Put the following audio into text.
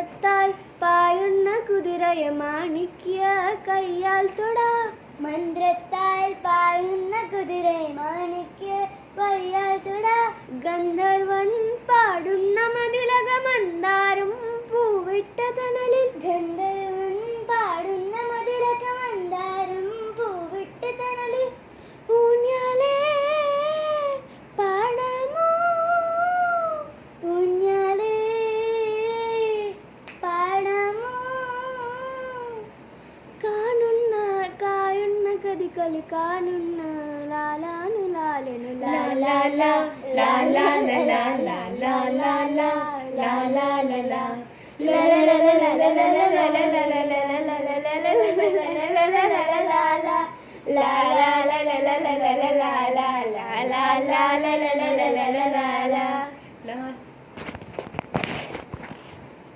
മന്ത്രത്താൽ പായുന്ന കുതിരയെ മാണിക്യ കയ്യാൽ തൊടാ. മന്ത്രത്താൽ പായുന്ന കുതിരയെ മാണിക്യ കയ്യാൽ തൊടാ. ഗന്ധർവൻ പാടുന്ന മതിലക മന്ദാരം പൂവിട്ട തണലിൽ. ഗന്ധർവൻ പാടുന്ന മതിലക മന്ദാരം പൂവിട്ട തണലിൽ. ഊഞ്ഞാലേ പാടാമോ ഊഞ്ഞാലേ പാടാമോ. കായുന്ന കതികളി കാണുന്ന ലാലാനു ലാലനു ലാലാ ലാലാ ലാലാ ലാലാ ലാലാ ലാലാ ലാലാ